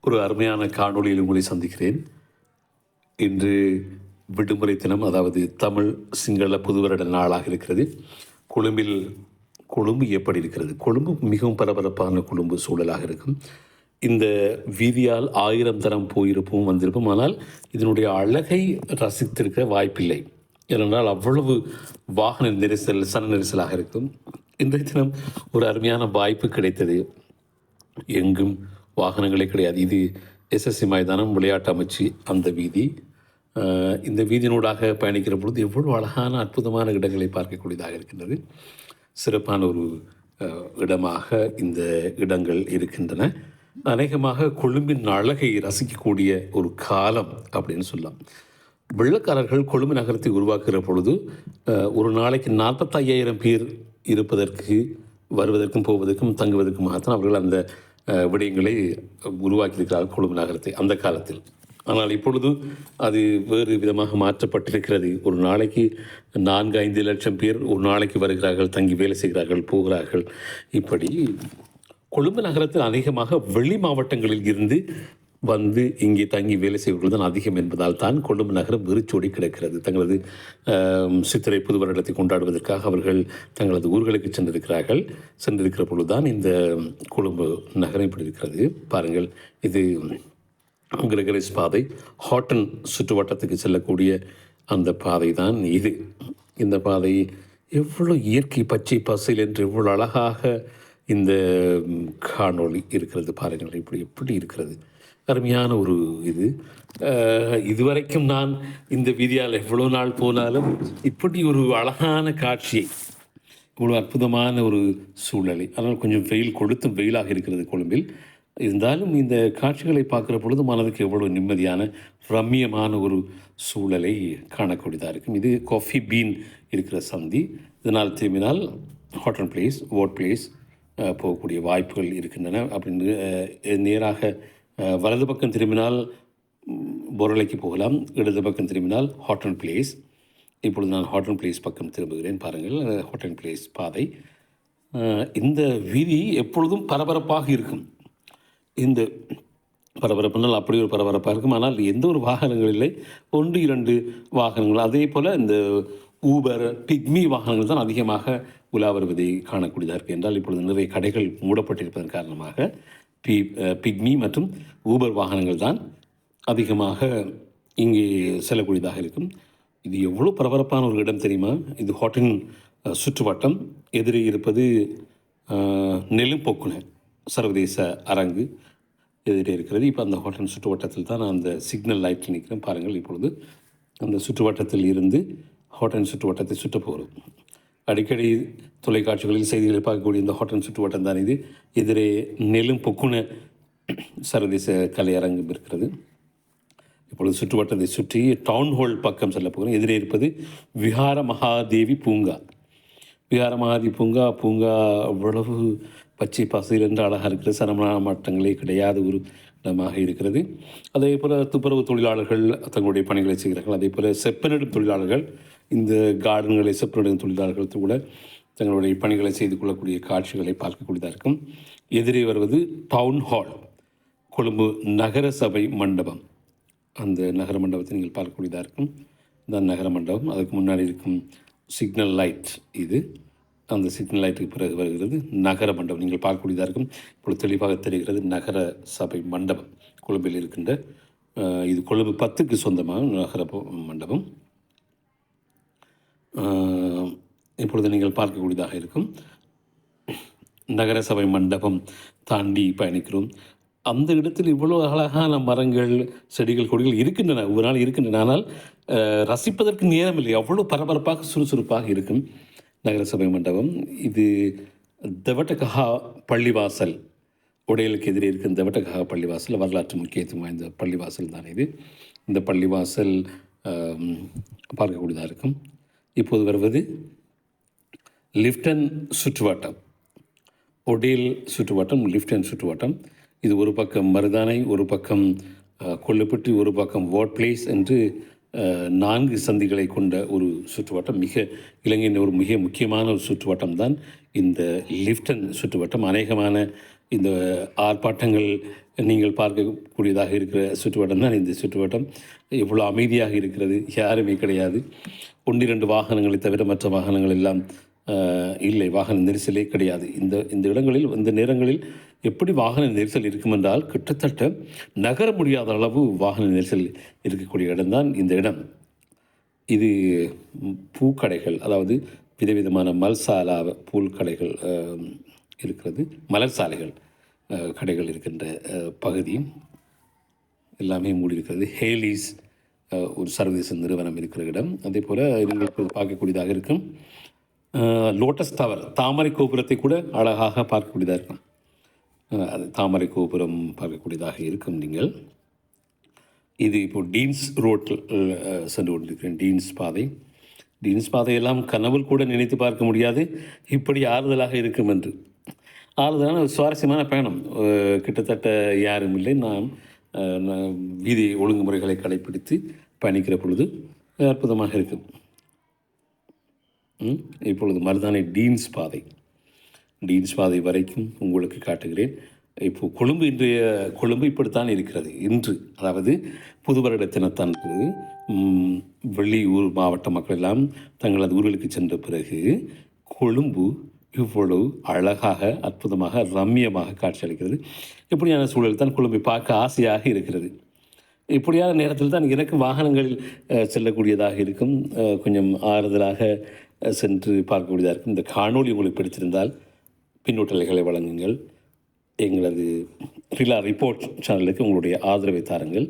ஒரு அருமையான காணொளியில் உங்களை சந்திக்கிறேன். இன்று விடுமுறை தினம், அதாவது தமிழ் சிங்கள புதுவருட நாளாக இருக்கிறது. கொழும்பு எப்படி இருக்கிறது? கொழும்பு மிகவும் பரபரப்பான கொழும்பு சூழலாக இருக்கும். இந்த வீதியால் 1000 தரம் போயிருப்போம், வந்திருப்போம். ஆனால் இதனுடைய அழகை ரசித்திருக்க வாய்ப்பில்லை. ஏனென்றால் அவ்வளவு வாகன நெரிசல், சன நெரிசலாக இருக்கும். இன்றைய தினம் ஒரு அருமையான வாய்ப்பு கிடைத்தது. எங்கும் வாகனங்களே கிடையாது. இது எஸ்எஸ்சி மைதானம், விளையாட்டு அமைச்சு அந்த வீதி. இந்த வீதியினூடாக பயணிக்கிற பொழுது எவ்வளோ அழகான அற்புதமான இடங்களை பார்க்கக்கூடியதாக இருக்கின்றது. சிறப்பான ஒரு இடமாக இந்த இடங்கள் இருக்கின்றன. அநேகமாக கொழும்பின் அழகை ரசிக்கக்கூடிய ஒரு காலம் அப்படின்னு சொல்லலாம். வெள்ளக்காரர்கள் கொழும்பு நகரத்தை உருவாக்குகிற பொழுது ஒரு நாளைக்கு 45,000 பேர் இருப்பதற்கு, வருவதற்கும் போவதற்கும் தங்குவதற்குமாகத்தான் அவர்கள் அந்த விடயங்களை உருவாக்கியிருக்கிறார்கள் கொழும்பு நகரத்தை அந்த காலத்தில். ஆனால் இப்பொழுது அது வேறு விதமாக மாற்றப்பட்டிருக்கிறது. ஒரு நாளைக்கு 4-5 லட்சம் பேர் ஒரு நாளைக்கு வருகிறார்கள், தங்கி வேலை செய்கிறார்கள், போகிறார்கள். இப்படி கொழும்பு நகரத்தில் அநேகமாக வெளி மாவட்டங்களில் இருந்து வந்து இங்கே தங்கி வேலை செய்வர்கள் தான் அதிகம் என்பதால் தான் கொழும்பு நகரம் வெறிச்சோடி கிடக்கிறது. தங்களது சித்திரை புது வருடத்தை கொண்டாடுவதற்காக அவர்கள் தங்களது ஊர்களுக்கு சென்றிருக்கிற பொழுதுதான் இந்த கொழும்பு நகரம் இப்படி இருக்கிறது. பாருங்கள், இது கிரகரிஸ் பாதை, ஹாட்டன் சுற்றுவட்டத்துக்கு செல்லக்கூடிய அந்த பாதை தான் இது. இந்த பாதை எவ்வளோ இயற்கை பச்சை பசையில் என்று எவ்வளோ அழகாக இந்த காணொளி இருக்கிறது. பாருங்கள், எப்படி இருக்கிறது. அருமையான ஒரு இதுவரைக்கும் நான் இந்த வீதியால் எவ்வளோ நாள் போனாலும் இப்படி ஒரு அழகான காட்சியை, இவ்வளோ அற்புதமான ஒரு சூழ்நிலை. அதனால் கொஞ்சம் வெயிலாக இருக்கிறது கொழும்பில். இருந்தாலும் இந்த காட்சிகளை பார்க்குற பொழுது மனதுக்கு எவ்வளோ நிம்மதியான ரம்மியமான ஒரு சூழலை காணக்கூடியதாக இருக்கும். இது காஃபி பீன் இருக்கிற சந்தி. இதனால் திரும்பினால் ஹாட்டன் பிளேஸ், ஓட் பிளேஸ் போகக்கூடிய வாய்ப்புகள் இருக்கின்றன. அப்படின்னு நேராக வலது பக்கம் திரும்பினால் பொருளைக்கு போகலாம், இடது பக்கம் திரும்பினால் ஹாட்டன் பிளேஸ். இப்பொழுது நான் ஹாட்டன் பிளேஸ் பக்கம் திரும்புகிறேன். பாருங்கள், ஹாட்டன் பிளேஸ் பாதை. இந்த வீதி எப்பொழுதும் பரபரப்பாக இருக்கும். இந்த பரபரப்புனால் அப்படி ஒரு பரபரப்பாக இருக்கும். ஆனால் எந்த ஒரு வாகனங்கள் இல்லை, 1-2 வாகனங்கள். அதே போல் இந்த ஊபர், பிக்மி வாகனங்கள் தான் அதிகமாக உலா வருவதை காணக்கூடியதாக இருக்குது. என்றால் இப்பொழுது நிறைய கடைகள் மூடப்பட்டிருப்பதன் காரணமாக பிக்மி மற்றும் ஊபர் வாகனங்கள் தான் அதிகமாக இங்கே செல்லக்கூடியதாக இருக்கும். இது எவ்வளோ பரபரப்பான ஒரு இடம் தெரியுமா? இது ஹாட்டன் சுற்றுவட்டம். எதிரே இருப்பது நெலும்பொக்குன சர்வதேச அரங்கு எதிரே இருக்கிறது. இப்போ அந்த ஹாட்டன் சுற்றுவட்டத்தில் தான் நான் அந்த சிக்னல் லைட்டில் நிற்கிறேன். பாருங்கள், இப்பொழுது அந்த சுற்றுவட்டத்தில் இருந்து ஹாட்டன் சுற்றுவட்டத்தை சுற்ற போகிறோம். அடிக்கடி தொலைக்காட்சிகளில் செய்திகளை பார்க்கக்கூடிய இந்த ஹாட்டன் சுற்றுவட்டம் தான் இது. எதிரே நெலும்பொக்குன சர்வதேச கலையரங்கம் இருக்கிறது. இப்பொழுது சுற்றுவட்டத்தை சுற்றி டவுன் ஹால் பக்கம் செல்ல போகிறோம். எதிரே இருப்பது விஹார மகாதேவி பூங்கா. விஹார மகாதேவி பூங்கா அவ்வளவு பச்சை பசையில் என்று அழகாக இருக்கிறது. சனமாட்டங்களே கிடையாத ஒரு இடமாக இருக்கிறது. அதே போல் துப்புரவு தொழிலாளர்கள் தங்களுடைய பணிகளை செய்கிறார்கள். அதே போல் செப்பனிடும் தொழிலாளர்கள், இந்த கார்டன்களை செப்பனிடும் தொழிலாளர்கள் கூட தங்களுடைய பணிகளை செய்து கொள்ளக்கூடிய காட்சிகளை பார்க்கக்கூடியதாக இருக்கும். எதிரே வருவது டவுன் ஹால், கொழும்பு நகர சபை மண்டபம். அந்த நகர மண்டபத்தை நீங்கள் பார்க்கக்கூடியதாக இருக்கும். இந்த நகர மண்டபம், அதுக்கு முன்னாடி இருக்கும் சிக்னல் லைட். இது அந்த சிக்னல் லைட்டுக்கு பிறகு வருகிறது நகர மண்டபம். நீங்கள் பார்க்கக்கூடியதாக இருக்கும். இப்பொழுது தெளிவாக தெரிகிறது நகர சபை மண்டபம் கொழும்பில் இருக்கின்ற. இது கொழும்பு 10க்கு சொந்தமான நகர மண்டபம். இப்பொழுது நீங்கள் பார்க்கக்கூடியதாக இருக்கும் நகர சபை மண்டபம் தாண்டி பயணிக்கிறோம். அந்த இடத்தில் இவ்வளோ அழகான மரங்கள், செடிகள், கொடிகள் இருக்கின்றன, ஒரு நாள் இருக்கின்றன. ஆனால் ரசிப்பதற்கு நேரம் இல்லை. அவ்வளோ பரபரப்பாக சுறுசுறுப்பாக இருக்கும் நகர சபை மண்டபம். இது தெவட்டகஹா பள்ளிவாசல், உடையலுக்கு எதிரே இருக்கும் தெவட்டகஹா பள்ளிவாசல் வரலாற்று முக்கியத்துவம் வாய்ந்த பள்ளிவாசல் தான் இது. இந்த பள்ளிவாசல் பார்க்கக்கூடியதாக இருக்கும். இப்போது வருவது லிஃப்டன் சுற்றுவட்டம், ஒடேல் சுற்றுவட்டம், லிஃப்டன் சுற்றுவட்டம். இது ஒரு பக்கம் மருதானை, ஒரு பக்கம் கொள்ளுப்பட்டி, ஒரு பக்கம் வார்ட் பிளேஸ் என்று 4 சந்திகளை கொண்ட ஒரு சுற்றுவட்டம். இலங்கையின் ஒரு மிக முக்கியமான ஒரு சுற்றுவட்டம் தான் இந்த லிஃப்டன் சுற்றுவட்டம். அநேகமான இந்த ஆர்ப்பாட்டங்கள் நீங்கள் பார்க்கக்கூடியதாக இருக்கிற சுற்றுவட்டம் தான் இந்த சுற்றுவட்டம். இவ்வளோ அமைதியாக இருக்கிறது, யாருமே கிடையாது. 1, 2 வாகனங்களை தவிர மற்ற வாகனங்கள் எல்லாம் இல்லை, வாகன நெரிசலே கிடையாது. இந்த இந்த இடங்களில் இந்த நேரங்களில் எப்படி வாகன நெரிசல் இருக்கும் என்றால், கிட்டத்தட்ட நகர முடியாத அளவு வாகன நெரிசல் இருக்கக்கூடிய இடம்தான் இந்த இடம். இது பூக்கடைகள், அதாவது விதவிதமான மல்சாலா பூக்கடைகள் இருக்கிறது, மலர் சாலைகள் கடைகள் இருக்கின்ற பகுதி எல்லாமே மூடியிருக்கிறது. ஹேலீஸ் ஒரு சர்வதேச நிறுவனம் இருக்கிற இடம். அதே போல் நீங்கள் பார்க்கக்கூடியதாக இருக்கும் லோட்டஸ் டவர், தாமரை கோபுரத்தை கூட அழகாக பார்க்கக்கூடியதாக இருக்கும். அது தாமரை கோபுரம் பார்க்கக்கூடியதாக இருக்கும். நீங்கள் இது இப்போது டீன்ஸ் ரோட்டில் சென்று கொண்டிருக்கிறேன். டீன்ஸ் பாதையெல்லாம் கனவில் கூட நினைத்து பார்க்க முடியாது இப்படி ஆறுதலாக இருக்கும் என்று. ஆறுதலான ஒரு சுவாரஸ்யமான பயணம். கிட்டத்தட்ட யாரும் இல்லை. நான் வீதி ஒழுங்குமுறைகளை கடைப்பிடித்து பயணிக்கிற பொழுது அற்புதமாக இருக்கும். இப்பொழுது மருதானை டீன்ஸ் பாதை வரைக்கும் உங்களுக்கு காட்டுகிறேன். இப்போது கொழும்பு இப்படித்தான் இருக்கிறது இன்று. அதாவது புது வருட தினத்தன்று வெளியூர் மாவட்ட மக்கள் எல்லாம் தங்களது ஊர்களுக்கு சென்ற பிறகு கொழும்பு இவ்வளவு அழகாக, அற்புதமாக, ரம்மியமாக காட்சியளிக்கிறது. இப்படியான சூழல் தான் கொழும்பை பார்க்க ஆசையாக இருக்கிறது. இப்படியான நேரத்தில் தான் எனக்கு வாகனங்களில் செல்லக்கூடியதாக இருக்கும், கொஞ்சம் ஆறுதலாக சென்று பார்க்கக்கூடியதாக இருக்கும். இந்த காணொளி உங்களுக்கு பிடித்திருந்தால் பின்னூட்டல்களை வழங்குங்கள். எங்களது ரிலா ரிப்போர்ட் சேனலுக்கு உங்களுடைய ஆதரவை தாருங்கள்.